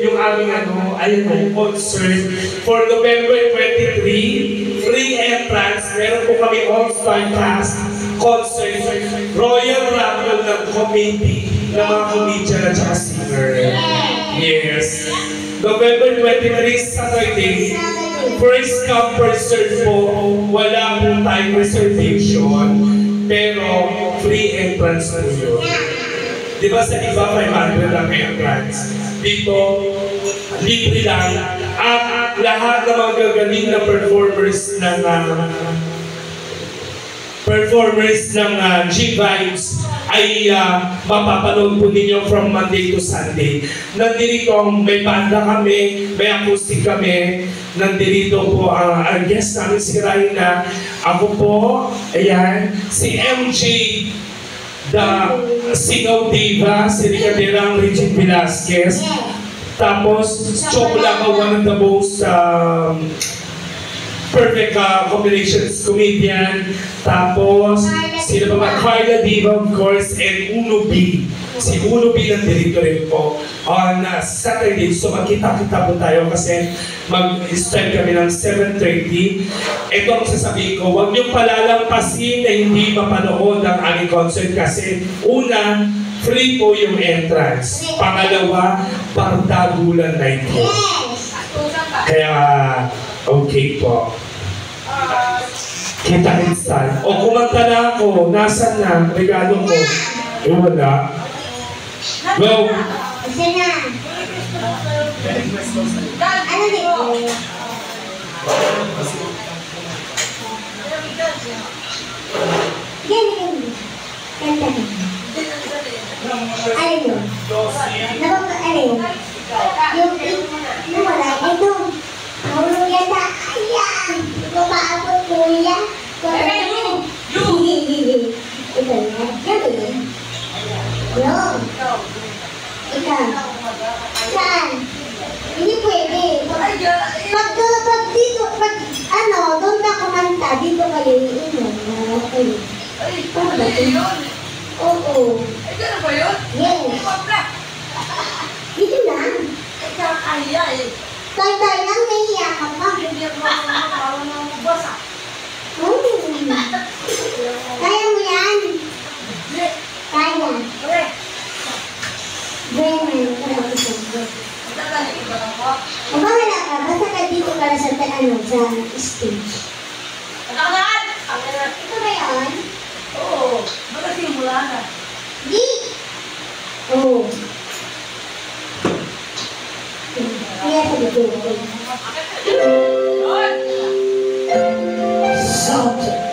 yung aming concert for November 23, free entrance. Meron po kami all-star cast concert, Royal Rumble ng committee ng mga comedian at saka singer. Yes. November 23, Saturday. First come, first serve po. Wala po tayong reservation. Pero free entrance po yun. Diba sa iba 500 ang entrance? Dito, libre lang. At lahat ng mga gagaling na performers ng G-Vibes ay mapapanood po ninyo from Monday to Sunday. Nandito may banda kami, may acoustic kami. Nandito po ang guest namin si Raina. Ako po, ayan, si MJ, the Singaw Diva, si Ricaderang Regine Velasquez. Tapos, Chocolate, one of the most perfect combinations comedian. Tapos, sino ba? Carla Diva, of course, and Uno B. Si Uno B nandito rin po on Saturday. So, magkita-kita po tayo kasi mag-start kami ng 7:30. Ito ang sasabihin ko, huwag niyong palalampasin na hindi mapanood ang aming concert kasi una, free po yung entrance. Pangalawa, partagulan night po. Kaya, okay po. Kita instant. O kumanta na ako, nasan na? Regalo ko. Eh wala. Go! Isa na. Ano dito? Ganyan. Kanta na. Alin yun? Alin? Yung wala. Ito. Nahulog yata. Ayan! Kumaabot kuya. Ito na. Yan. Yung. Ikaw. Saan? Hindi pwede. Pag dito, doon ka kumanta, dito kayo iinom. Okay. Ano ba ito? Oo. Ito na ba yun? Yes. Dito na. Ikaw kaya eh. Tay-tay lang, nahiya ka pa. Hindi ako makawa ng basa. Kaya mo yan. Kaya. Okay. Bremen. Magdadali ka ba ng mo? Mabahala ka, basta ka dito ka na sa stage. Pagkakaan! Ito ba yun? Oo. Magkasimula na. Di! Oo. Kaya sa dito. Yun! Sound.